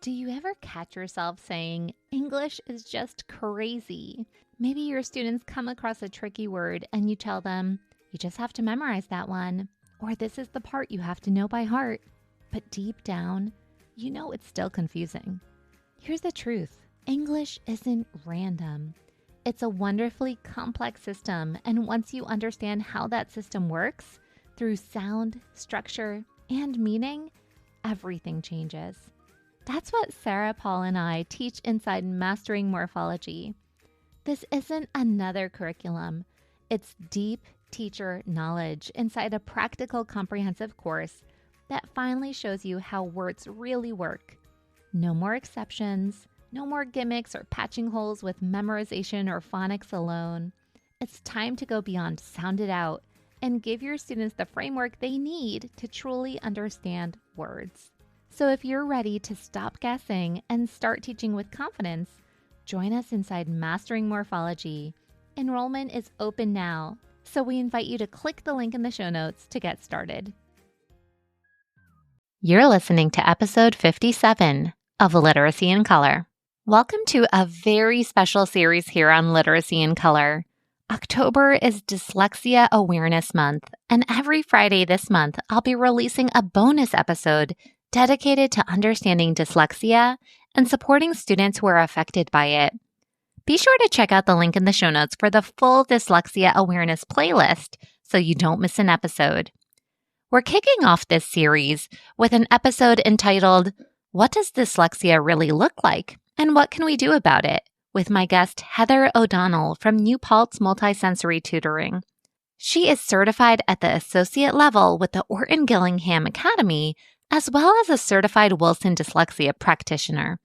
Do you ever catch yourself saying, English is just crazy? Maybe your students come across a tricky word and you tell them, you just have to memorize that one, or this is the part you have to know by heart. But deep down, you know it's still confusing. Here's the truth. English isn't random. It's a wonderfully complex system, and once you understand how that system works, through sound, structure, and meaning, everything changes. That's what Sarah, Paul, and I teach inside Mastering Morphology. This isn't another curriculum. It's deep teacher knowledge inside a practical, comprehensive course that finally shows you how words really work. No more exceptions, no more gimmicks or patching holes with memorization or phonics alone. It's time to go beyond sound it out and give your students the framework they need to truly understand words. So if you're ready to stop guessing and start teaching with confidence, join us inside Mastering Morphology. Enrollment is open now, so we invite you to click the link in the show notes to get started. You're listening to episode 57 of Literacy in Color. Welcome to a very special series here on Literacy in Color. October is Dyslexia Awareness Month, and every Friday this month, I'll be releasing a bonus episode dedicated to understanding dyslexia and supporting students who are affected by it. Be sure to check out the link in the show notes for the full Dyslexia Awareness playlist so you don't miss an episode. We're kicking off this series with an episode entitled, What Does Dyslexia Really Look Like? And What Can We Do About It? With my guest Heather O'Donnell from New Paltz Multisensory Tutoring. She is certified at the Associate level with the Orton-Gillingham Academy, as well as a certified Wilson Dyslexia Practitioner.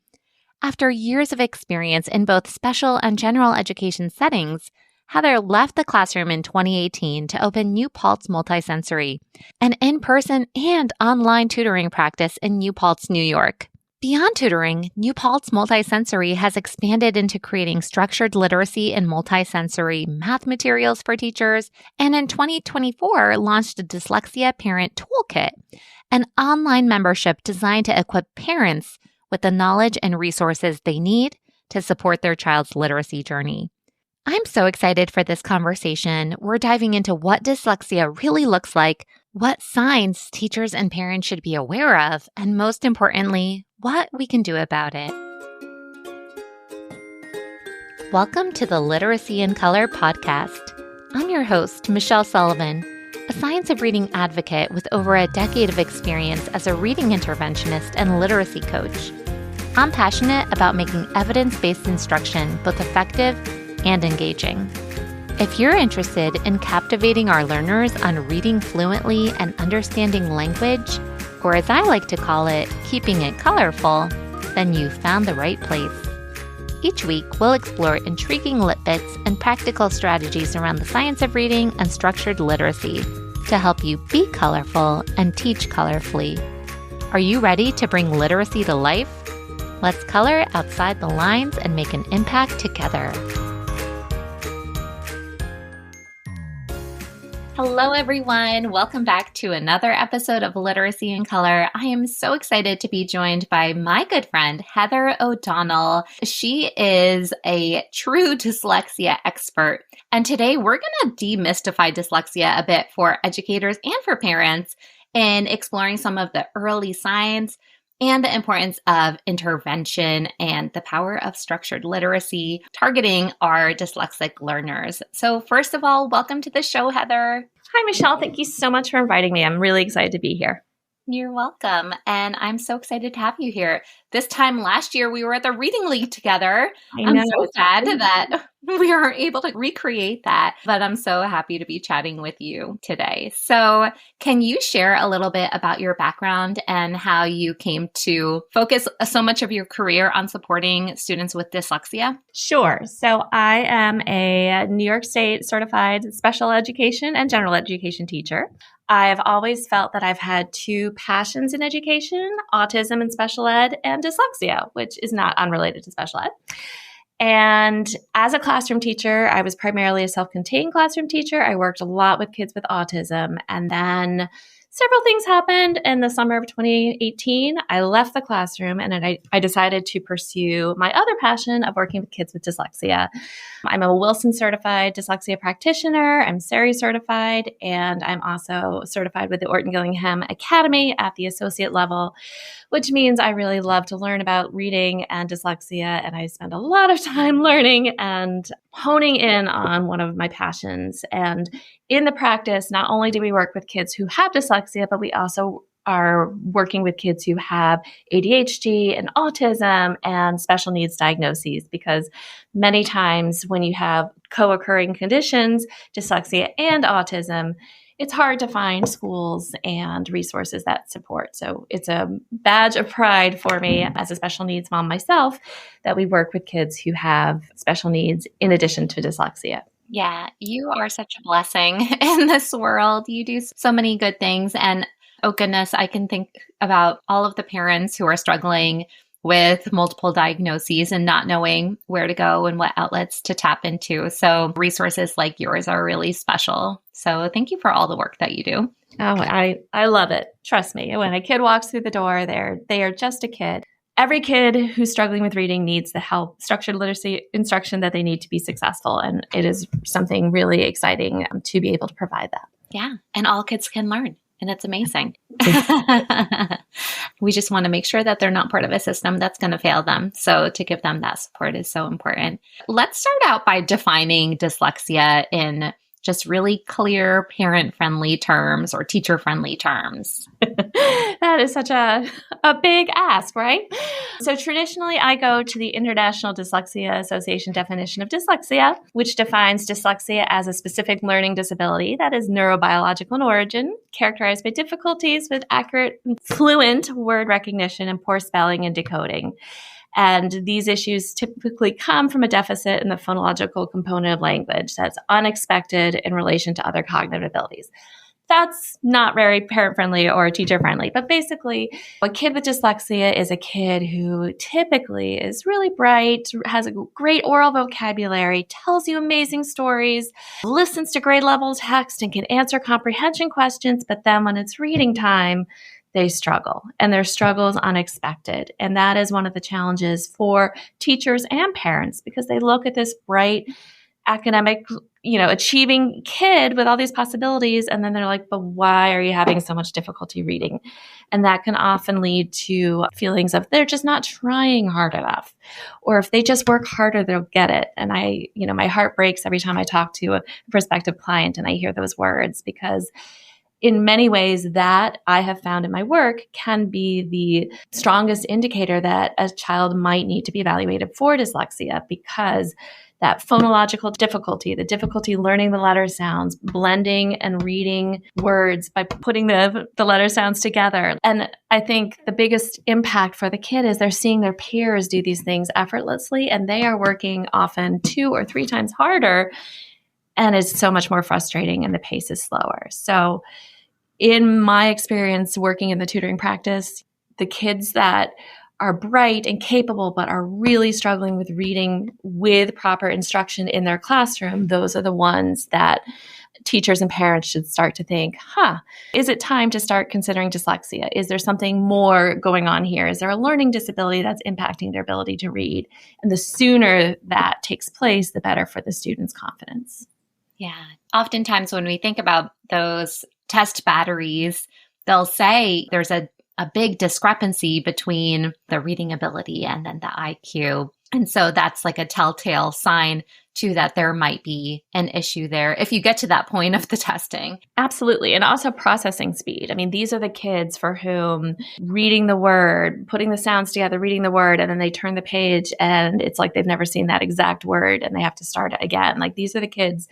After years of experience in both special and general education settings, Heather left the classroom in 2018 to open New Paltz Multisensory, an in-person and online tutoring practice in New Paltz, New York. Beyond tutoring, New Paltz Multisensory has expanded into creating structured literacy and multisensory math materials for teachers, and in 2024 launched a Dyslexia Parent Toolkit, an online membership designed to equip parents with the knowledge and resources they need to support their child's literacy journey. I'm so excited for this conversation. We're diving into what dyslexia really looks like, what signs teachers and parents should be aware of, and most importantly, what we can do about it. Welcome to the Literacy in Color podcast. I'm your host, Michelle Sullivan, a science of reading advocate with over a decade of experience as a reading interventionist and literacy coach. I'm passionate about making evidence-based instruction both effective and engaging. If you're interested in captivating our learners on reading fluently and understanding language, or as I like to call it, keeping it colorful, then you've found the right place. Each week, we'll explore intriguing lit bits and practical strategies around the science of reading and structured literacy to help you be colorful and teach colorfully. Are you ready to bring literacy to life? Let's color outside the lines and make an impact together. Hello, everyone. Welcome back to another episode of Literacy in Color. I am so excited to be joined by my good friend, Heather O'Donnell. She is a true dyslexia expert. And today we're going to demystify dyslexia a bit for educators and for parents in exploring some of the early signs and the importance of intervention and the power of structured literacy targeting our dyslexic learners. So first of all, welcome to the show, Heather. Hi, Michelle. Thank you so much for inviting me. I'm really excited to be here. You're welcome. And I'm so excited to have you here. This time last year, we were at the Reading League together. I'm so sad that we weren't able to recreate that, but I'm so happy to be chatting with you today. So can you share a little bit about your background and how you came to focus so much of your career on supporting students with dyslexia? Sure. So I am a New York State certified special education and general education teacher. I've always felt that I've had two passions in education, autism and special ed, and dyslexia, which is not unrelated to special ed. And as a classroom teacher, I was primarily a self-contained classroom teacher. I worked a lot with kids with autism. And then several things happened in the summer of 2018. I left the classroom and I decided to pursue my other passion of working with kids with dyslexia. I'm a Wilson certified dyslexia practitioner. I'm SERI certified, and I'm also certified with the Orton-Gillingham Academy at the associate level, which means I really love to learn about reading and dyslexia. And I spend a lot of time learning and honing in on one of my passions. And in the practice, not only do we work with kids who have dyslexia, but we also are working with kids who have ADHD and autism and special needs diagnoses, because many times when you have co-occurring conditions, dyslexia and autism, it's hard to find schools and resources that support. So it's a badge of pride for me as a special needs mom myself that we work with kids who have special needs in addition to dyslexia. Yeah, you are such a blessing in this world. You do so many good things. And oh goodness, I can think about all of the parents who are struggling with multiple diagnoses and not knowing where to go and what outlets to tap into. So resources like yours are really special. So thank you for all the work that you do. Oh, I love it. Trust me. When a kid walks through the door, they are just a kid. Every kid who's struggling with reading needs the help, structured literacy instruction that they need to be successful. And it is something really exciting to be able to provide that. Yeah. And all kids can learn. And it's amazing. We just want to make sure that they're not part of a system that's going to fail them. So to give them that support is so important. Let's start out by defining dyslexia in just really clear parent-friendly terms or teacher-friendly terms. That is such a big ask, right? So traditionally, I go to the International Dyslexia Association definition of dyslexia, which defines dyslexia as a specific learning disability that is neurobiological in origin, characterized by difficulties with accurate and fluent word recognition and poor spelling and decoding. And these issues typically come from a deficit in the phonological component of language that's unexpected in relation to other cognitive abilities. That's not very parent-friendly or teacher-friendly, but basically a kid with dyslexia is a kid who typically is really bright, has a great oral vocabulary, tells you amazing stories, listens to grade-level text, and can answer comprehension questions, but then when it's reading time, they struggle, and their struggle is unexpected. And that is one of the challenges for teachers and parents, because they look at this bright, academic, achieving kid with all these possibilities, and then they're like, but why are you having so much difficulty reading? And that can often lead to feelings of they're just not trying hard enough, or if they just work harder, they'll get it. And my heart breaks every time I talk to a prospective client and I hear those words, because in many ways that I have found in my work can be the strongest indicator that a child might need to be evaluated for dyslexia, because that phonological difficulty, the difficulty learning the letter sounds, blending and reading words by putting the letter sounds together. And I think the biggest impact for the kid is they're seeing their peers do these things effortlessly, and they are working often 2 or 3 times harder. And it's so much more frustrating, and the pace is slower. So in my experience working in the tutoring practice, the kids that are bright and capable but are really struggling with reading with proper instruction in their classroom, those are the ones that teachers and parents should start to think, is it time to start considering dyslexia? Is there something more going on here? Is there a learning disability that's impacting their ability to read? And the sooner that takes place, the better for the student's confidence. Yeah. Oftentimes when we think about those test batteries, they'll say there's a big discrepancy between the reading ability and then the IQ. And so that's like a telltale sign too that there might be an issue there if you get to that point of the testing. Absolutely. And also processing speed. I mean, these are the kids for whom reading the word, putting the sounds together, reading the word, and then they turn the page and it's like they've never seen that exact word and they have to start it again. Like these are the kids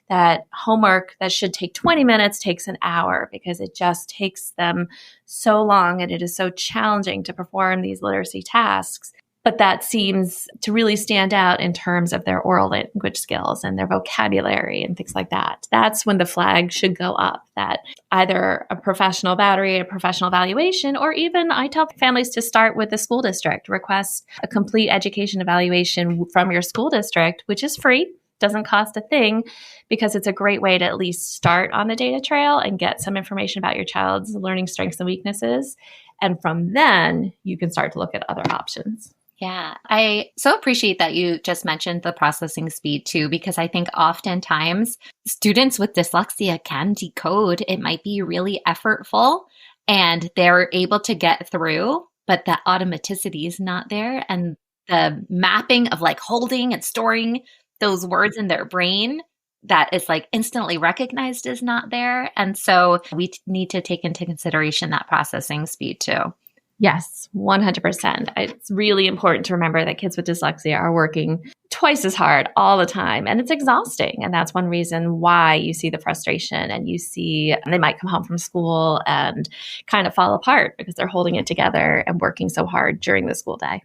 that homework that should take 20 minutes takes an hour, because it just takes them so long and it is so challenging to perform these literacy tasks. But that seems to really stand out in terms of their oral language skills and their vocabulary and things like that. That's when the flag should go up, that either a professional battery, a professional evaluation, or even I tell families to start with the school district, request a complete education evaluation from your school district, which is free. doesn't cost a thing because it's a great way to at least start on the data trail and get some information about your child's learning strengths and weaknesses. And from then, you can start to look at other options. Yeah, I so appreciate that you just mentioned the processing speed too, because I think oftentimes students with dyslexia can decode. It might be really effortful and they're able to get through, but the automaticity is not there. And the mapping of like holding and storing those words in their brain that is like instantly recognized is not there. And so we need to take into consideration that processing speed too. Yes, 100%. It's really important to remember that kids with dyslexia are working twice as hard all the time, and it's exhausting. And that's one reason why you see the frustration and you see they might come home from school and kind of fall apart because they're holding it together and working so hard during the school day.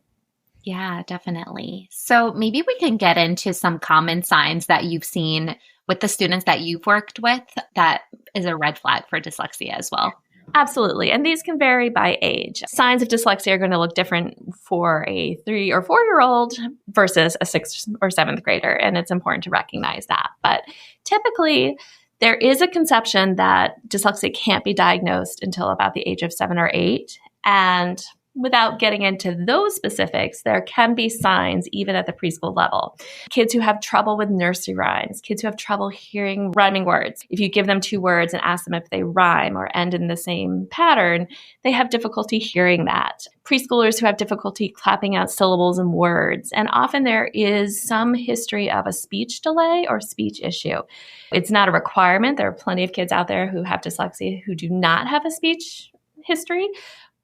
Yeah, definitely. So maybe we can get into some common signs that you've seen with the students that you've worked with that is a red flag for dyslexia as well. Absolutely. And these can vary by age. Signs of dyslexia are going to look different for a 3 or 4-year-old versus a 6th or 7th grader. And it's important to recognize that. But typically, there is a conception that dyslexia can't be diagnosed until about the age of 7 or 8. And without getting into those specifics, there can be signs even at the preschool level. Kids who have trouble with nursery rhymes, kids who have trouble hearing rhyming words. If you give them 2 words and ask them if they rhyme or end in the same pattern, they have difficulty hearing that. Preschoolers who have difficulty clapping out syllables and words. And often there is some history of a speech delay or speech issue. It's not a requirement. There are plenty of kids out there who have dyslexia who do not have a speech history.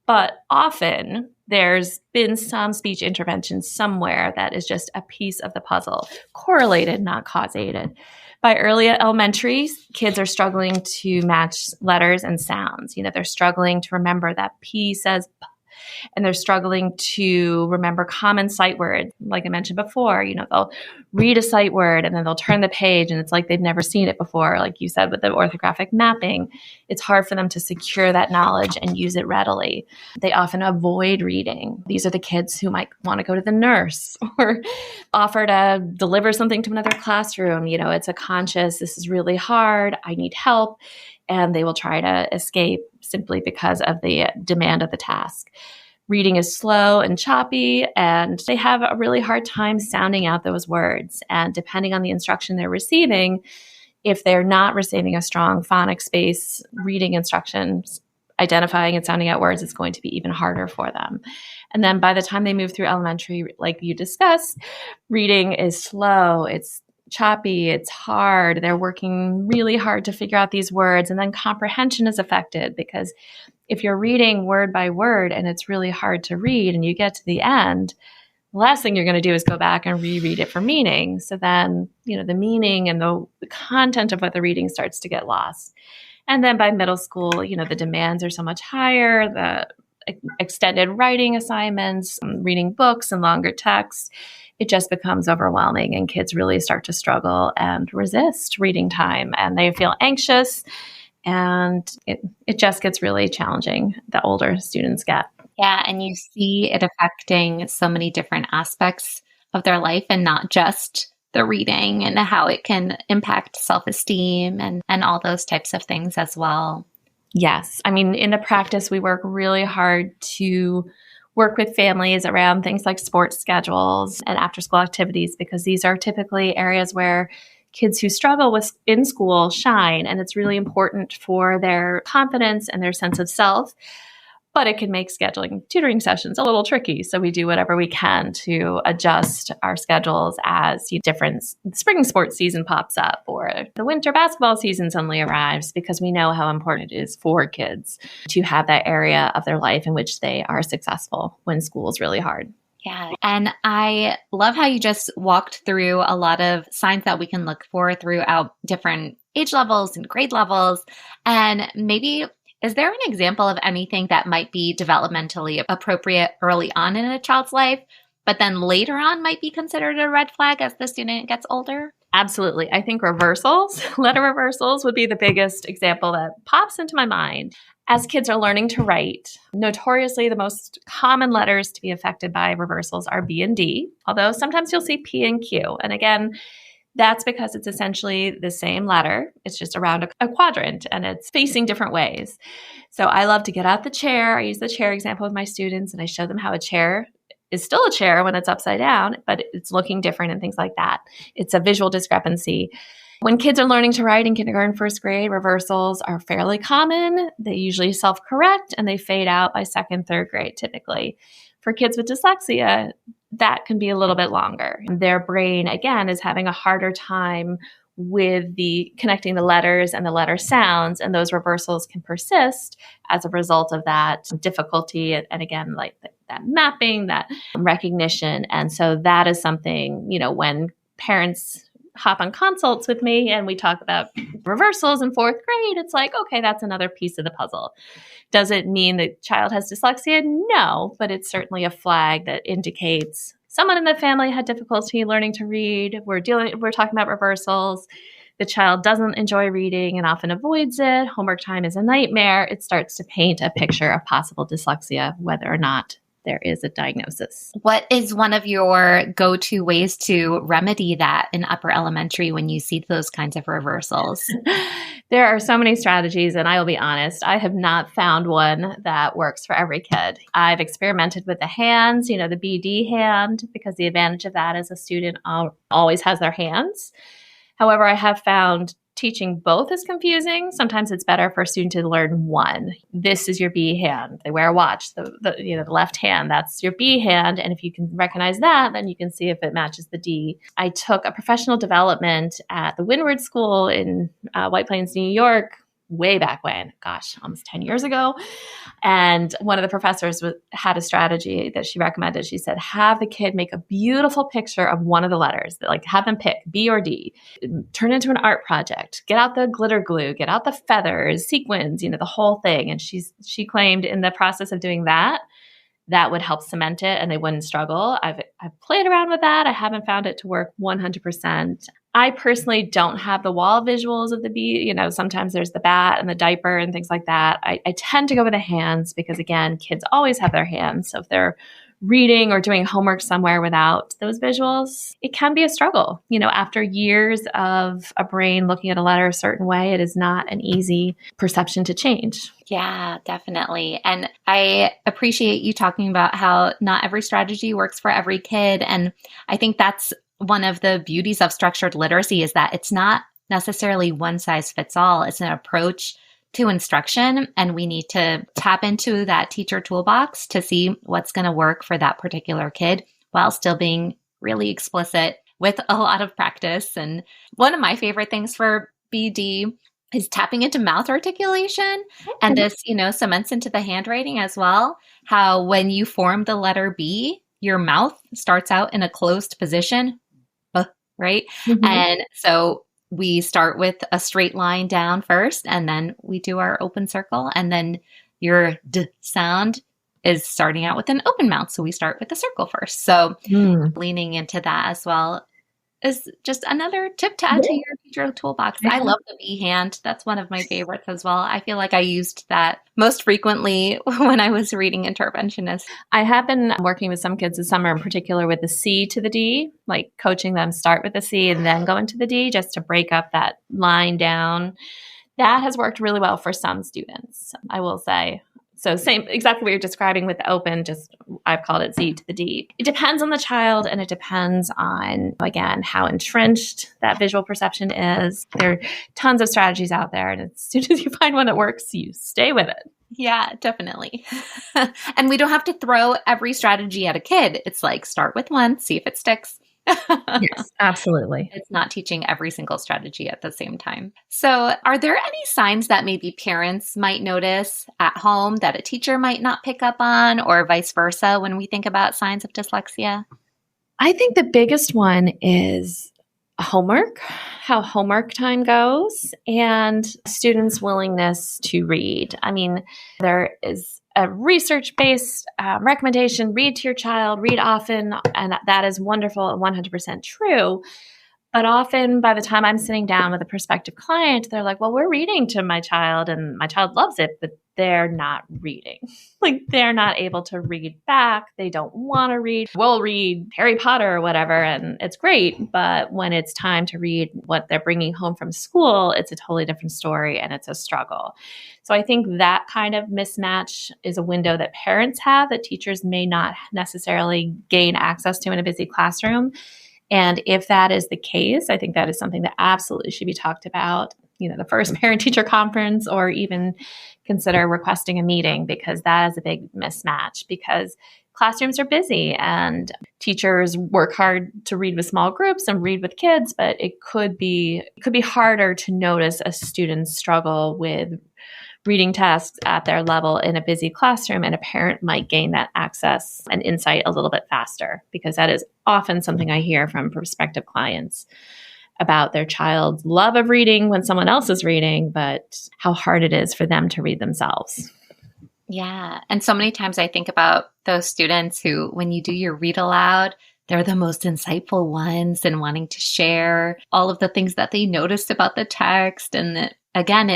But often there's been some speech intervention somewhere that is just a piece of the puzzle, correlated, not causated. By early elementary, kids are struggling to match letters and sounds. They're struggling to remember that P says P, and they're struggling to remember common sight words. Like I mentioned before, they'll read a sight word and then they'll turn the page and it's like they've never seen it before. Like you said, with the orthographic mapping, it's hard for them to secure that knowledge and use it readily. They often avoid reading. These are the kids who might want to go to the nurse or offer to deliver something to another classroom. It's a conscious, this is really hard, I need help. And they will try to escape simply because of the demand of the task. Reading is slow and choppy, and they have a really hard time sounding out those words. And depending on the instruction they're receiving, if they're not receiving a strong phonics space, reading instructions, identifying and sounding out words is going to be even harder for them. And then by the time they move through elementary, like you discussed, reading is slow, it's choppy, it's hard. They're working really hard to figure out these words. And then comprehension is affected because if you're reading word by word and it's really hard to read and you get to the end, the last thing you're going to do is go back and reread it for meaning. So then, the meaning and the content of what the reading starts to get lost. And then by middle school, the demands are so much higher, the extended writing assignments, reading books and longer texts. It just becomes overwhelming and kids really start to struggle and resist reading time and they feel anxious and it just gets really challenging the older students get. Yeah, and you see it affecting so many different aspects of their life and not just the reading and how it can impact self-esteem and all those types of things as well. Yes. I mean, in the practice, we work really hard to work with families around things like sports schedules and after-school activities because these are typically areas where kids who struggle with in school shine, and it's really important for their confidence and their sense of self. But it can make scheduling tutoring sessions a little tricky. So we do whatever we can to adjust our schedules as different spring sports season pops up or the winter basketball season suddenly arrives because we know how important it is for kids to have that area of their life in which they are successful when school is really hard. Yeah. And I love how you just walked through a lot of signs that we can look for throughout different age levels and grade levels. And maybe is there an example of anything that might be developmentally appropriate early on in a child's life, but then later on might be considered a red flag as the student gets older? Absolutely. I think reversals, letter reversals would be the biggest example that pops into my mind. As kids are learning to write, notoriously the most common letters to be affected by reversals are B and D, although sometimes you'll see P and Q. And again, That's because it's essentially the same letter. It's just around a quadrant and it's facing different ways. So I love to get out the chair. I use the chair example with my students and I show them how a chair is still a chair when it's upside down, but it's looking different and things like that. It's a visual discrepancy. When kids are learning to write in kindergarten, first grade, reversals are fairly common. They usually self-correct and they fade out by second, third grade typically. For kids with dyslexia, that can be a little bit longer. Their brain, again, is having a harder time with the connecting the letters and the letter sounds, and those reversals can persist as a result of that difficulty. And again, like that mapping, that recognition. And so that is something, when parents hop on consults with me and we talk about reversals in fourth grade, it's like, okay, that's another piece of the puzzle. Does it mean the child has dyslexia? No, but it's certainly a flag that indicates someone in the family had difficulty learning to read. We're talking about reversals. The child doesn't enjoy reading and often avoids it. Homework time is a nightmare. It starts to paint a picture of possible dyslexia, whether or not there is a diagnosis. What is one of your go-to ways to remedy that in upper elementary when you see those kinds of reversals? There are so many strategies, and I will be honest, I have not found one that works for every kid. I've experimented with the hands, the BD hand, because the advantage of that is a student always has their hands. However, I have found teaching both is confusing. Sometimes it's better for a student to learn one. This is your B hand. They wear a watch. The left hand, that's your B hand. And if you can recognize that, then you can see if it matches the D. I took a professional development at the Windward School in White Plains, New York, way back when, almost 10 years ago. And one of the professors had a strategy that she recommended. She said, have the kid make a beautiful picture of one of the letters, have them pick B or D, turn it into an art project, get out the glitter glue, get out the feathers, sequins, the whole thing. And she claimed in the process of doing that would help cement it and they wouldn't struggle. I've played around with that. I haven't found it to work 100%. I personally don't have the wall visuals of the B. Sometimes there's the bat and the diaper and things like that. I tend to go with the hands because, again, kids always have their hands. So if they're reading or doing homework somewhere without those visuals, it can be a struggle. After years of a brain looking at a letter a certain way, it is not an easy perception to change. Yeah, definitely. And I appreciate you talking about how not every strategy works for every kid. And I think that's one of the beauties of structured literacy is that it's not necessarily one size fits all. It's an approach to instruction, and we need to tap into that teacher toolbox to see what's going to work for that particular kid while still being really explicit with a lot of practice. And one of my favorite things for BD is tapping into mouth articulation. And this, cements into the handwriting as well, how when you form the letter B, your mouth starts out in a closed position, right? Mm-hmm. And so we start with a straight line down first, and then we do our open circle, and then your D sound is starting out with an open mouth. So we start with the circle first. So leaning into that as well is just another tip to add to your teacher toolbox. I love the B hand. That's one of my favorites as well. I feel like I used that most frequently when I was reading interventionist. I have been working with some kids this summer, in particular with the C to the D, like coaching them start with the C and then go into the D just to break up that line down. That has worked really well for some students, I will say. So same, exactly what you're describing with the open, just I've called it Z to the D. It depends on the child and it depends on, again, how entrenched that visual perception is. There are tons of strategies out there. And as soon as you find one that works, you stay with it. Yeah, definitely. And we don't have to throw every strategy at a kid. It's like start with one, see if it sticks. Yes, absolutely. It's not teaching every single strategy at the same time. So are there any signs that maybe parents might notice at home that a teacher might not pick up on, or vice versa when we think about signs of dyslexia? I think the biggest one is homework, how homework time goes, and students' willingness to read. I mean, there is a research-based recommendation, read to your child, read often, and that is wonderful and 100% true. But often by the time I'm sitting down with a prospective client, they're like, well, we're reading to my child and my child loves it, but they're not reading. Like they're not able to read back. They don't want to read. We'll read Harry Potter or whatever, and it's great. But when it's time to read what they're bringing home from school, it's a totally different story and it's a struggle. So I think that kind of mismatch is a window that parents have that teachers may not necessarily gain access to in a busy classroom. And if that is the case, I think that is something that absolutely should be talked about, the first parent-teacher conference, or even consider requesting a meeting, because that is a big mismatch, because classrooms are busy and teachers work hard to read with small groups and read with kids, but it could be harder to notice a student's struggle with reading tasks at their level in a busy classroom, and a parent might gain that access and insight a little bit faster, because that is often something I hear from prospective clients about their child's love of reading when someone else is reading, but how hard it is for them to read themselves. Yeah. And so many times I think about those students who, when you do your read aloud, they're the most insightful ones and wanting to share all of the things that they noticed about the text. And again,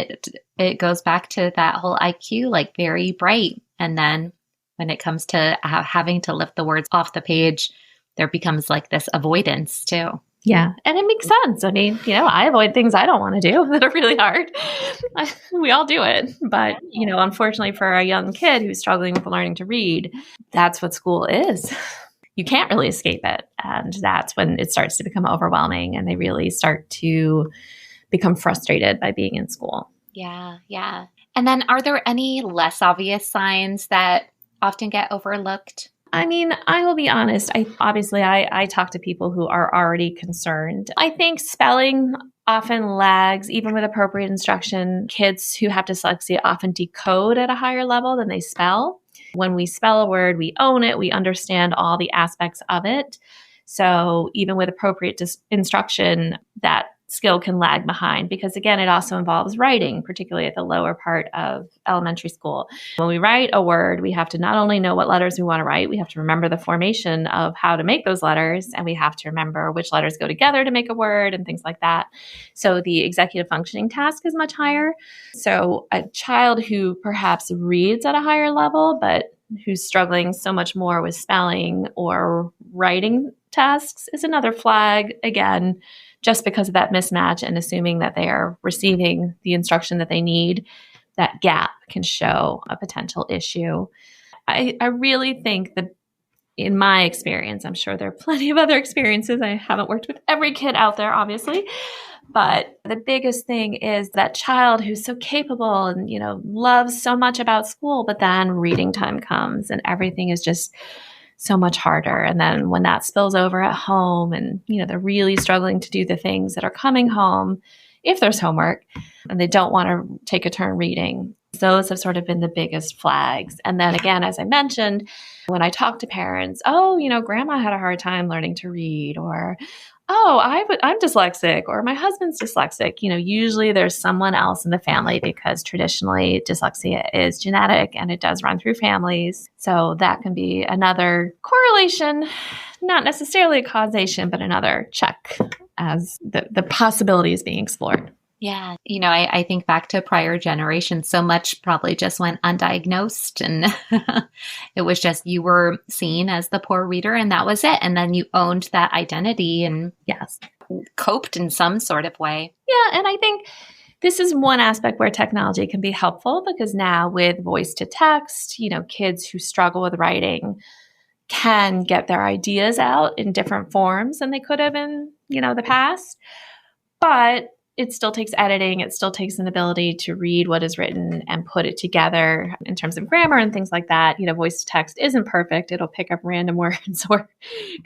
it goes back to that whole IQ, like very bright. And then when it comes to having to lift the words off the page, there becomes like this avoidance too. Yeah. And it makes sense. I mean, I avoid things I don't want to do that are really hard. We all do it. But, unfortunately for a young kid who's struggling with learning to read, that's what school is. You can't really escape it. And that's when it starts to become overwhelming and they really start to become frustrated by being in school. Yeah. Yeah. And then are there any less obvious signs that often get overlooked? I mean, I will be honest. I talk to people who are already concerned. I think spelling often lags, even with appropriate instruction. Kids who have dyslexia often decode at a higher level than they spell. When we spell a word, we own it. We understand all the aspects of it. So even with appropriate instruction, that skill can lag behind, because again, it also involves writing, particularly at the lower part of elementary school. When we write a word, we have to not only know what letters we want to write, we have to remember the formation of how to make those letters, and we have to remember which letters go together to make a word and things like that. So the executive functioning task is much higher. So a child who perhaps reads at a higher level, but who's struggling so much more with spelling or writing tasks is another flag, again, just because of that mismatch and assuming that they are receiving the instruction that they need. That gap can show a potential issue. I really think that in my experience, I'm sure there are plenty of other experiences. I haven't worked with every kid out there, obviously. But the biggest thing is that child who's so capable and, loves so much about school, but then reading time comes and everything is just so much harder. And then when that spills over at home and, they're really struggling to do the things that are coming home, if there's homework and they don't want to take a turn reading, those have sort of been the biggest flags. And then again, as I mentioned, when I talk to parents, grandma had a hard time learning to read, or, I'm dyslexic, or my husband's dyslexic. Usually there's someone else in the family, because traditionally dyslexia is genetic and it does run through families. So that can be another correlation, not necessarily a causation, but another check as the possibility is being explored. Yeah. I think back to prior generations, so much probably just went undiagnosed, and it was just, you were seen as the poor reader and that was it. And then you owned that identity and yes, coped in some sort of way. Yeah. And I think this is one aspect where technology can be helpful, because now with voice to text, kids who struggle with writing can get their ideas out in different forms than they could have in, the past. But it still takes editing. It still takes an ability to read what is written and put it together in terms of grammar and things like that. Voice to text isn't perfect. It'll pick up random words or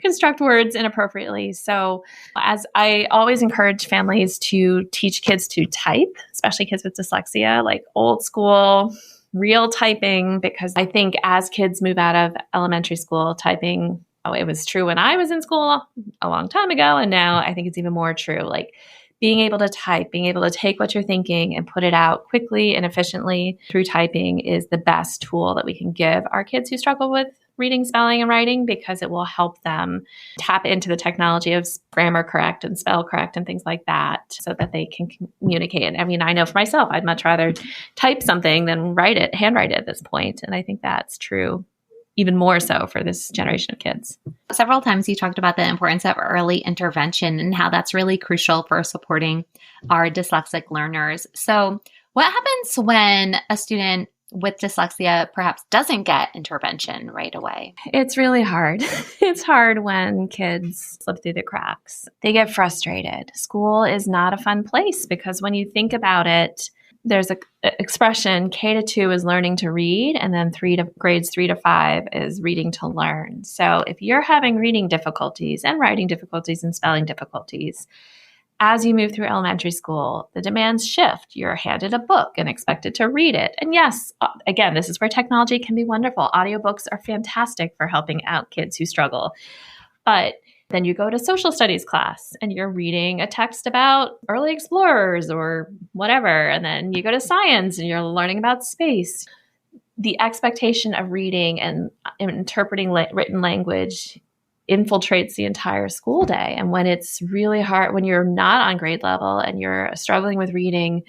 construct words inappropriately. So as I always encourage families to teach kids to type, especially kids with dyslexia, like old school, real typing, because I think as kids move out of elementary school, typing, it was true when I was in school a long time ago. And now I think it's even more true. Like, being able to type, being able to take what you're thinking and put it out quickly and efficiently through typing is the best tool that we can give our kids who struggle with reading, spelling, and writing because it will help them tap into the technology of grammar correct and spell correct and things like that so that they can communicate. I mean, I know for myself, I'd much rather type something than handwrite it at this point. And I think that's true even more so for this generation of kids. Several times you talked about the importance of early intervention and how that's really crucial for supporting our dyslexic learners. So what happens when a student with dyslexia perhaps doesn't get intervention right away? It's really hard. It's hard when kids slip through the cracks. They get frustrated. School is not a fun place because when you think about it, there's an expression, K to 2 is learning to read, and then grades 3 to 5 is reading to learn. So if you're having reading difficulties and writing difficulties and spelling difficulties, as you move through elementary school, the demands shift. You're handed a book and expected to read it. And yes, again, this is where technology can be wonderful. Audiobooks are fantastic for helping out kids who struggle. But then you go to social studies class and you're reading a text about early explorers or whatever. And then you go to science and you're learning about space. The expectation of reading and interpreting written language infiltrates the entire school day. And when it's really hard, when you're not on grade level and you're struggling with reading,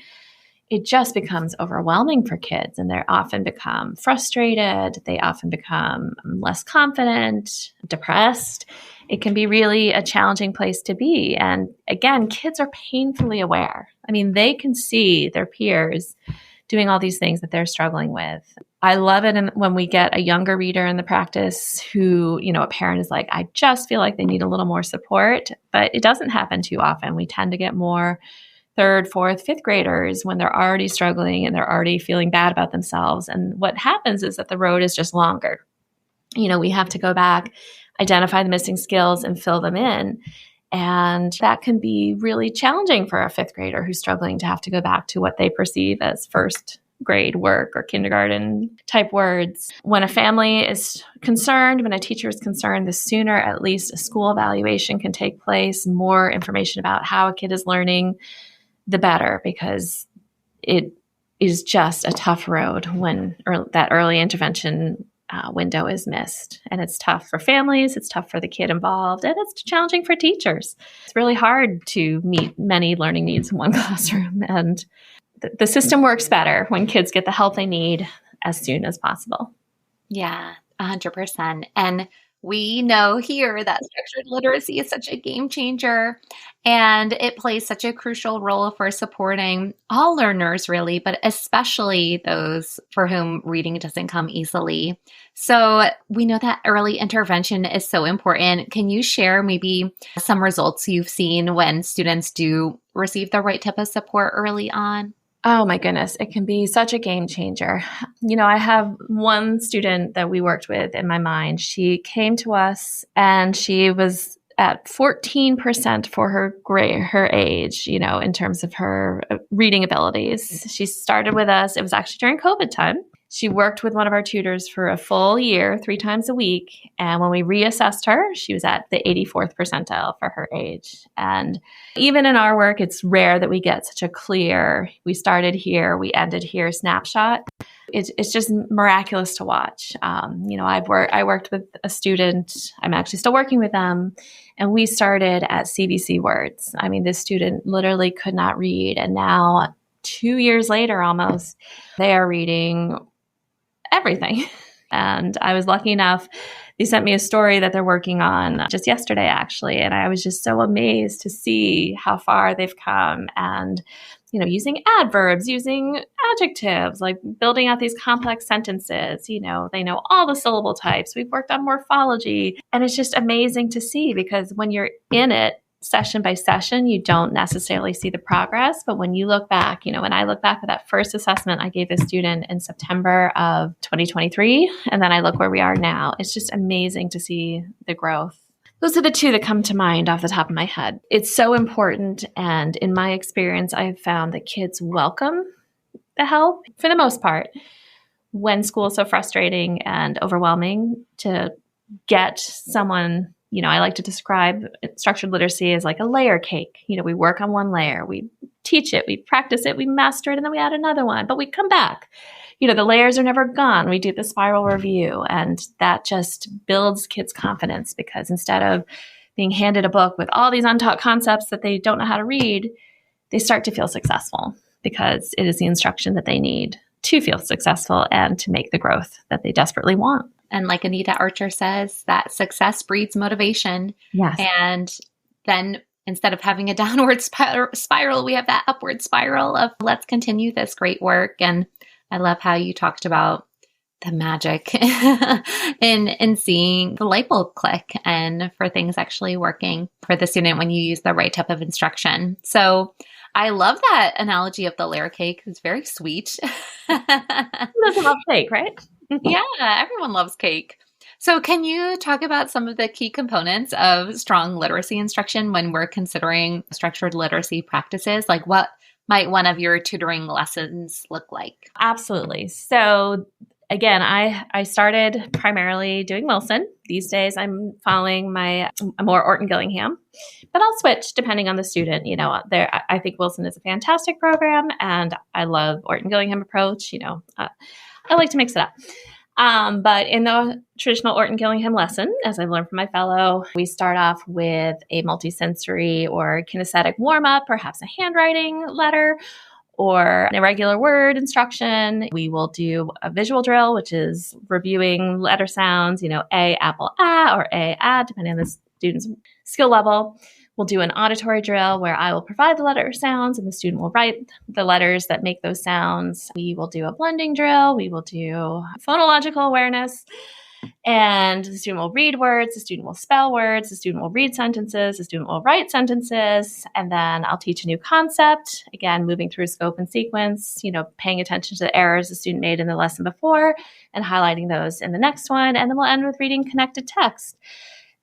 it just becomes overwhelming for kids. And they often become frustrated. They often become less confident, depressed. It can be really a challenging place to be. And again, kids are painfully aware. I mean, they can see their peers doing all these things that they're struggling with. I love it when we get a younger reader in the practice who, a parent is like, I just feel like they need a little more support, but it doesn't happen too often. We tend to get more third, fourth, fifth graders when they're already struggling and they're already feeling bad about themselves. And what happens is that the road is just longer. We have to go back, identify the missing skills and fill them in. And that can be really challenging for a fifth grader who's struggling to have to go back to what they perceive as first grade work or kindergarten type words. When a family is concerned, when a teacher is concerned, the sooner at least a school evaluation can take place, more information about how a kid is learning, the better, because it is just a tough road when that early intervention window is missed. And it's tough for families, it's tough for the kid involved, and it's challenging for teachers. It's really hard to meet many learning needs in one classroom. And the system works better when kids get the help they need as soon as possible. Yeah, 100%. And we know here that structured literacy is such a game changer, and it plays such a crucial role for supporting all learners, really, but especially those for whom reading doesn't come easily. So we know that early intervention is so important. Can you share maybe some results you've seen when students do receive the right type of support early on? Oh my goodness, it can be such a game changer. I have one student that we worked with in my mind. She came to us and she was at 14% for her age, in terms of her reading abilities. She started with us. It was actually during COVID time. She worked with one of our tutors for a full year, 3 times a week. And when we reassessed her, she was at the 84th percentile for her age. And even in our work, it's rare that we get such a clear, we started here, we ended here snapshot. It's just miraculous to watch. I worked with a student, I'm actually still working with them, and we started at CBC words. I mean, this student literally could not read. And now 2 years later, almost, they are reading everything. And I was lucky enough, they sent me a story that they're working on just yesterday, actually. And I was just so amazed to see how far they've come and, using adverbs, using adjectives, like building out these complex sentences. They know all the syllable types. We've worked on morphology. And it's just amazing to see because when you're in it, session by session, you don't necessarily see the progress. But when you look back, when I look back at that first assessment I gave the student in September of 2023, and then I look where we are now, it's just amazing to see the growth. Those are the two that come to mind off the top of my head. It's so important. And in my experience, I have found that kids welcome the help for the most part when school is so frustrating and overwhelming to get someone. I like to describe structured literacy as like a layer cake. We work on one layer. We teach it, we practice it, we master it, and then we add another one, but we come back. The layers are never gone. We do the spiral review, and that just builds kids' confidence, because instead of being handed a book with all these untaught concepts that they don't know how to read, they start to feel successful because it is the instruction that they need to feel successful and to make the growth that they desperately want. And like Anita Archer says, that success breeds motivation. Yes. And then instead of having a downward spiral, we have that upward spiral of let's continue this great work. And I love how you talked about the magic in seeing the light bulb click and for things actually working for the student when you use the right type of instruction. So I love that analogy of the layer cake. It's very sweet. Who doesn't love cake, right? Yeah, everyone loves cake. So can you talk about some of the key components of strong literacy instruction when we're considering structured literacy practices? Like what might one of your tutoring lessons look like? Absolutely. So again, I started primarily doing Wilson. These days I'm following more Orton-Gillingham, but I'll switch depending on the student. I think Wilson is a fantastic program, and I love Orton-Gillingham approach. I like to mix it up. But in the traditional Orton-Gillingham lesson, as I've learned from my fellow, we start off with a multisensory or kinesthetic warm-up, perhaps a handwriting letter or an irregular word instruction. We will do a visual drill, which is reviewing letter sounds, A, apple, or A, depending on the student's skill level. We'll do an auditory drill where I will provide the letter sounds and the student will write the letters that make those sounds. We will do a blending drill. We will do phonological awareness. And the student will read words, the student will spell words, the student will read sentences, the student will write sentences, and then I'll teach a new concept, again, moving through scope and sequence, paying attention to the errors the student made in the lesson before and highlighting those in the next one, and then we'll end with reading connected text.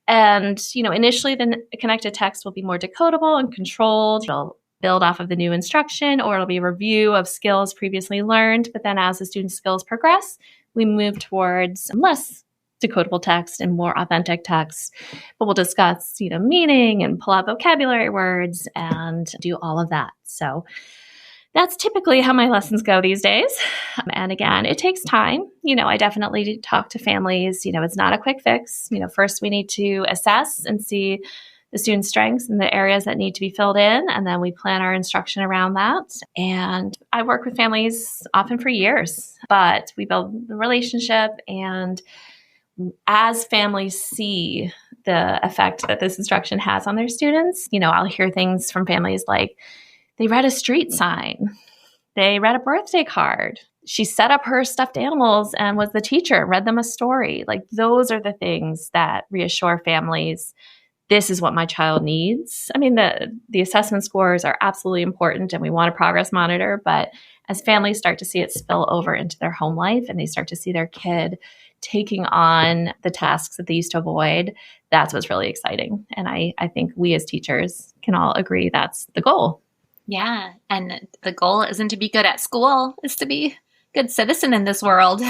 And, initially the connected text will be more decodable and controlled. It'll build off of the new instruction, or it'll be a review of skills previously learned, but then as the student's skills progress, we move towards less decodable text and more authentic text, but we'll discuss, meaning and pull out vocabulary words and do all of that. So that's typically how my lessons go these days. And again, it takes time. I definitely talk to families. It's not a quick fix. First we need to assess and see the student's strengths and the areas that need to be filled in. And then we plan our instruction around that. And I work with families often for years, but we build the relationship. And as families see the effect that this instruction has on their students, I'll hear things from families like, they read a street sign, they read a birthday card, she set up her stuffed animals and was the teacher, read them a story. Like those are the things that reassure families, this is what my child needs. I mean, the assessment scores are absolutely important and we want to progress monitor, but as families start to see it spill over into their home life and they start to see their kid taking on the tasks that they used to avoid, that's what's really exciting. And I think we as teachers can all agree that's the goal. Yeah. And the goal isn't to be good at school, it's to be a good citizen in this world.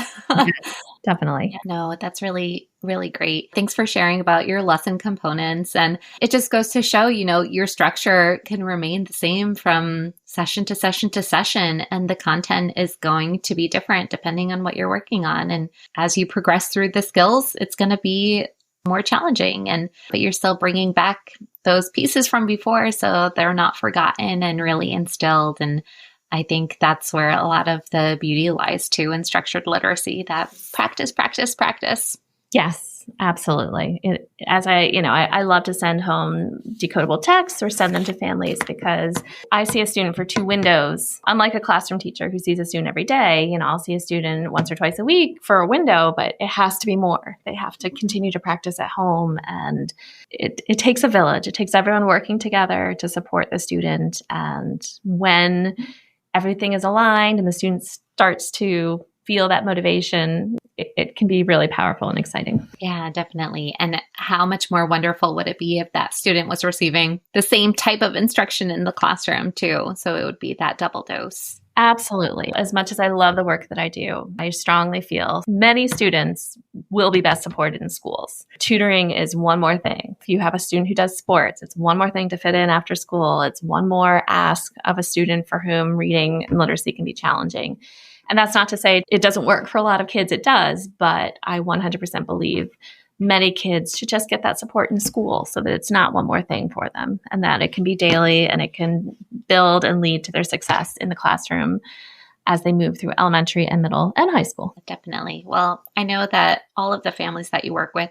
Definitely. No, that's really, really great. Thanks for sharing about your lesson components. And it just goes to show, your structure can remain the same from session to session to session, and the content is going to be different depending on what you're working on. And as you progress through the skills, it's going to be more challenging, but you're still bringing back those pieces from before so they're not forgotten and really instilled. And I think that's where a lot of the beauty lies too in structured literacy, that practice, practice, practice. Yes, absolutely. I love to send home decodable texts or send them to families because I see a student for 2 windows. Unlike a classroom teacher who sees a student every day, I'll see a student once or twice a week for a window, but it has to be more. They have to continue to practice at home, and it takes a village. It takes everyone working together to support the student. And when everything is aligned and the student starts to feel that motivation, it can be really powerful and exciting. Yeah, definitely. And how much more wonderful would it be if that student was receiving the same type of instruction in the classroom too? So it would be that double dose. Absolutely. As much as I love the work that I do, I strongly feel many students will be best supported in schools. Tutoring is one more thing If you have a student who does sports, it's one more thing to fit in after school. It's one more ask of a student for whom reading and literacy can be challenging. And that's not to say it doesn't work for a lot of kids. It does, but I 100% believe many kids should just get that support in school so that it's not one more thing for them, and that it can be daily and it can build and lead to their success in the classroom as they move through elementary and middle and high school. Definitely. Well, I know that all of the families that you work with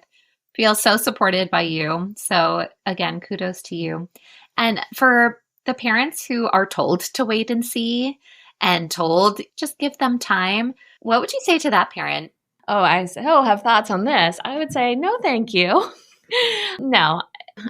feel so supported by you. So again, kudos to you. And for the parents who are told to wait and see and told just give them time, what would you say to that parent? I have thoughts on this. I would say, no, thank you. No,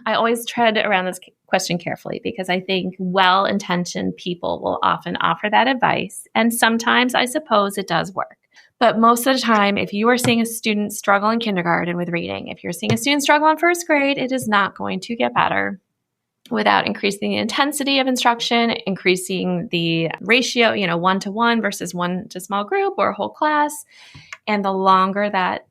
I always tread around this question carefully because I think well-intentioned people will often offer that advice. And sometimes I suppose it does work. But most of the time, if you are seeing a student struggle in kindergarten with reading, if you're seeing a student struggle in first grade, it is not going to get better without increasing the intensity of instruction, increasing the ratio, 1-to-1 versus 1 to small group or a whole class. And the longer that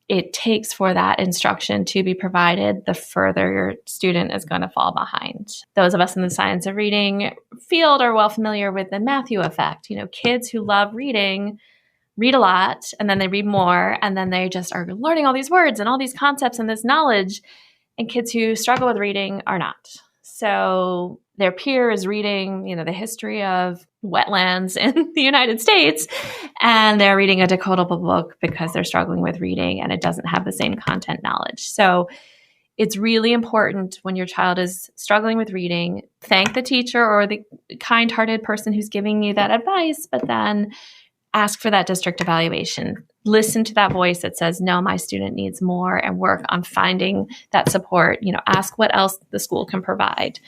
it takes for that instruction to be provided, the further your student is going to fall behind. Those of us in the science of reading field are well familiar with the Matthew effect. Kids who love reading read a lot, and then they read more, and then they just are learning all these words and all these concepts and this knowledge. And kids who struggle with reading are not. So their peer is reading, the history of wetlands in the United States, and they're reading a decodable book because they're struggling with reading and it doesn't have the same content knowledge. So it's really important when your child is struggling with reading, thank the teacher or the kind-hearted person who's giving you that advice, but then ask for that district evaluation. Listen to that voice that says, no, my student needs more, and work on finding that support. Ask what else the school can provide,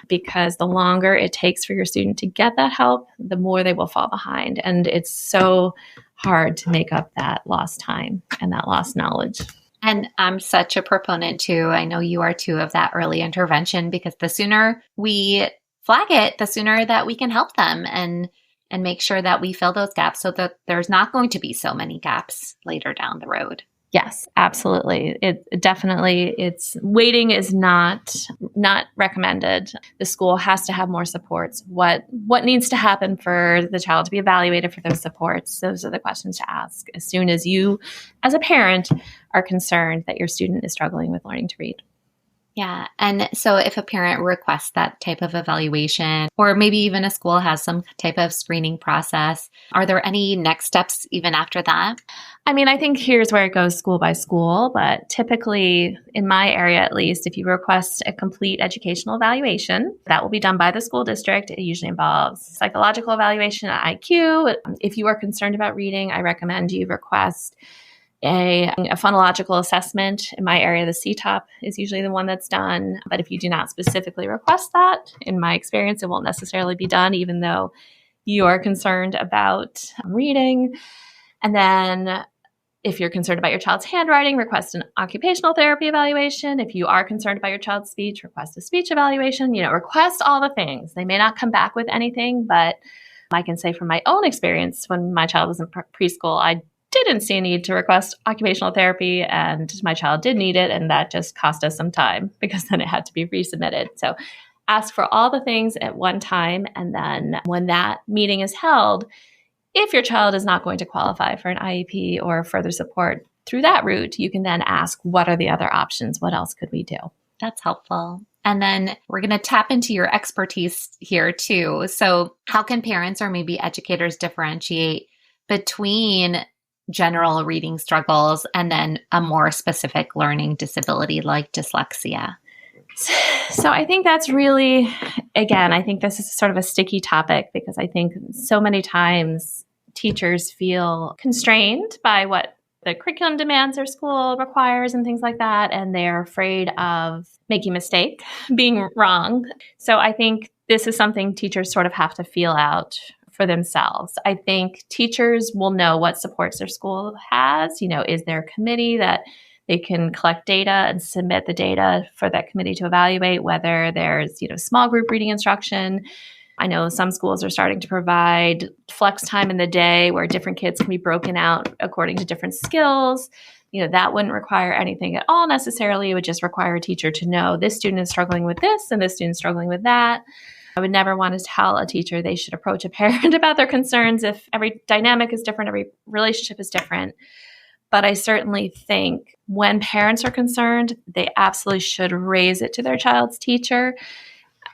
because the longer it takes for your student to get that help, the more they will fall behind. And it's so hard to make up that lost time and that lost knowledge. And I'm such a proponent too, I know you are too, of that early intervention, because the sooner we flag it, the sooner that we can help them and make sure that we fill those gaps so that there's not going to be so many gaps later down the road. Yes, absolutely. It's waiting is not recommended. The school has to have more supports. What needs to happen for the child to be evaluated for those supports? Those are the questions to ask as soon as you, as a parent, are concerned that your student is struggling with learning to read. Yeah. And so if a parent requests that type of evaluation, or maybe even a school has some type of screening process, are there any next steps even after that? I think here's where it goes school by school, but typically in my area, at least, if you request a complete educational evaluation, that will be done by the school district. It usually involves psychological evaluation, IQ. If you are concerned about reading, I recommend you request a phonological assessment. In my area, the CTOP is usually the one that's done. But if you do not specifically request that, in my experience, it won't necessarily be done, even though you are concerned about reading. And then if you're concerned about your child's handwriting, request an occupational therapy evaluation. If you are concerned about your child's speech, request a speech evaluation. Request all the things. They may not come back with anything, but I can say from my own experience, when my child was in preschool, I didn't see a need to request occupational therapy, and my child did need it, and that just cost us some time because then it had to be resubmitted. So ask for all the things at one time, and then when that meeting is held, if your child is not going to qualify for an IEP or further support through that route, you can then ask, what are the other options? What else could we do? That's helpful. And then we're going to tap into your expertise here too. So how can parents or maybe educators differentiate between general reading struggles and then a more specific learning disability like dyslexia? So I think that's really, again, I think this is sort of a sticky topic because I think so many times teachers feel constrained by what the curriculum demands their school requires and things like that, and they're afraid of making a mistake, being wrong. So I think this is something teachers sort of have to feel out for themselves. I think teachers will know what supports their school has. Is there a committee that they can collect data and submit the data for that committee to evaluate, whether there's, small group reading instruction. I know some schools are starting to provide flex time in the day where different kids can be broken out according to different skills. that wouldn't require anything at all necessarily. It would just require a teacher to know this student is struggling with this and this student is struggling with that. I would never want to tell a teacher they should approach a parent about their concerns if every dynamic is different, every relationship is different. But I certainly think when parents are concerned, they absolutely should raise it to their child's teacher,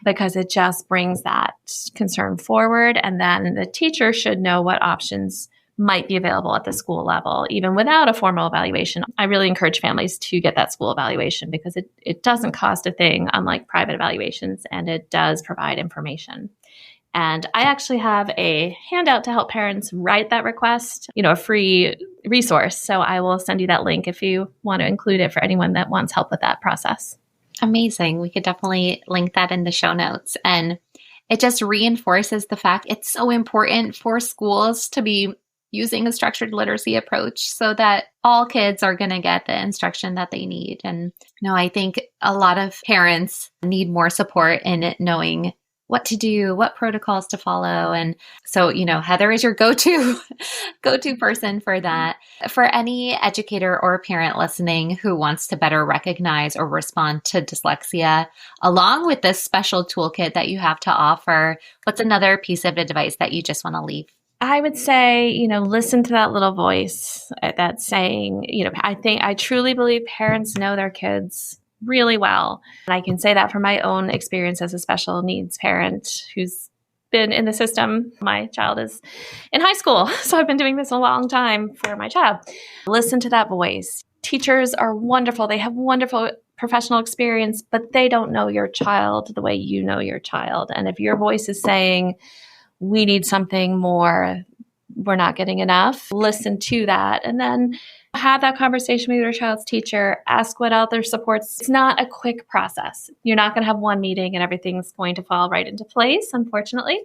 because it just brings that concern forward. And then the teacher should know what options might be available at the school level, even without a formal evaluation. I really encourage families to get that school evaluation because it doesn't cost a thing, unlike private evaluations, and it does provide information. And I actually have a handout to help parents write that request, a free resource. So I will send you that link if you want to include it for anyone that wants help with that process. Amazing. We could definitely link that in the show notes. And it just reinforces the fact it's so important for schools to be using a structured literacy approach so that all kids are going to get the instruction that they need. And I think a lot of parents need more support in knowing what to do, what protocols to follow. And so, Heather is your go-to person for that. For any educator or parent listening who wants to better recognize or respond to dyslexia, along with this special toolkit that you have to offer, what's another piece of advice that you just want to leave? I would say, listen to that little voice that's saying, I truly believe parents know their kids really well. And I can say that from my own experience as a special needs parent who's been in the system. My child is in high school, so I've been doing this a long time for my child. Listen to that voice. Teachers are wonderful. They have wonderful professional experience, but they don't know your child the way you know your child. And if your voice is saying, we need something more, we're not getting enough, listen to that. And then have that conversation with your child's teacher. Ask what other supports. It's not a quick process. You're not going to have one meeting and everything's going to fall right into place, unfortunately,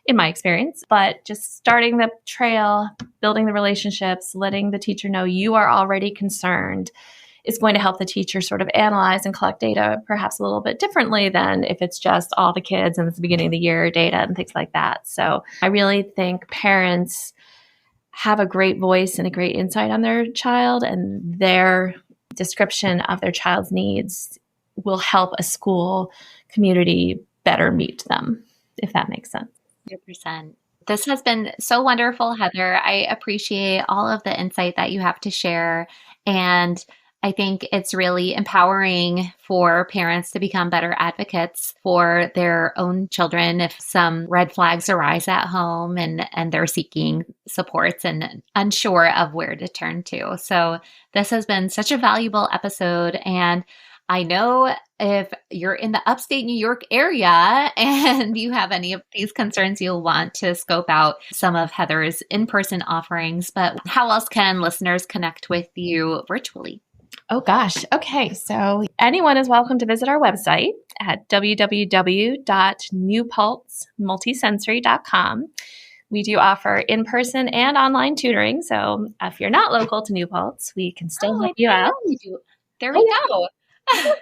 in my experience. But just starting the trail, building the relationships, letting the teacher know you are already concerned is going to help the teacher sort of analyze and collect data perhaps a little bit differently than if it's just all the kids and it's the beginning of the year data and things like that. So I really think parents have a great voice and a great insight on their child, and their description of their child's needs will help a school community better meet them, if that makes sense. 100%. This has been so wonderful, Heather. I appreciate all of the insight that you have to share. And I think it's really empowering for parents to become better advocates for their own children if some red flags arise at home and they're seeking supports and unsure of where to turn to. So this has been such a valuable episode. And I know if you're in the upstate New York area and you have any of these concerns, you'll want to scope out some of Heather's in-person offerings. But how else can listeners connect with you virtually? Oh gosh. Okay. So anyone is welcome to visit our website at www.newpaltzmultisensory.com. We do offer in-person and online tutoring. So if you're not local to New Paltz, we can still help you out. There we go.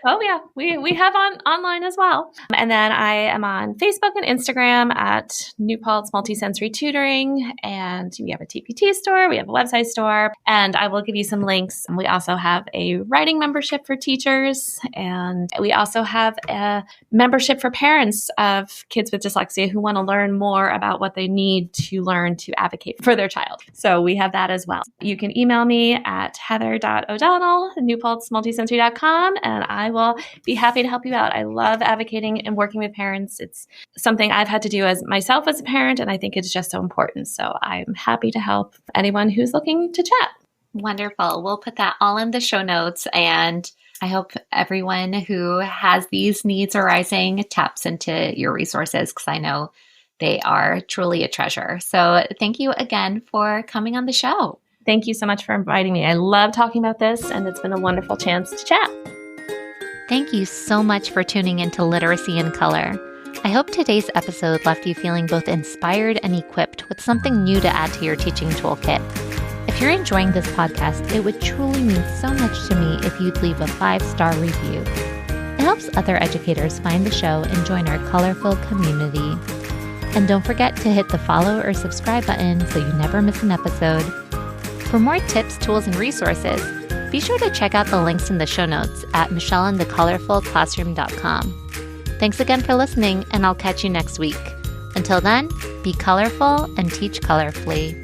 Oh yeah, we have online as well. And then I am on Facebook and Instagram at New Paltz Multisensory Tutoring, and we have a TPT store, we have a website store, and I will give you some links. And we also have a writing membership for teachers, and we also have a membership for parents of kids with dyslexia who want to learn more about what they need to learn to advocate for their child. So we have that as well. You can email me at heather.o'donnell@newpaltzmultisensory.com, and I will be happy to help you out. I love advocating and working with parents. It's something I've had to do as myself as a parent, and I think it's just so important. So I'm happy to help anyone who's looking to chat. Wonderful. We'll put that all in the show notes, and I hope everyone who has these needs arising taps into your resources, because I know they are truly a treasure. So thank you again for coming on the show. Thank you so much for inviting me. I love talking about this, and it's been a wonderful chance to chat. Thank you so much for tuning into Literacy in Color. I hope today's episode left you feeling both inspired and equipped with something new to add to your teaching toolkit. If you're enjoying this podcast, it would truly mean so much to me if you'd leave a 5-star review. It helps other educators find the show and join our colorful community. And don't forget to hit the follow or subscribe button so you never miss an episode. For more tips, tools, and resources, Be sure to check out the links in the show notes at michelleandthecolorfulclassroom.com. Thanks again for listening, and I'll catch you next week. Until then, be colorful and teach colorfully.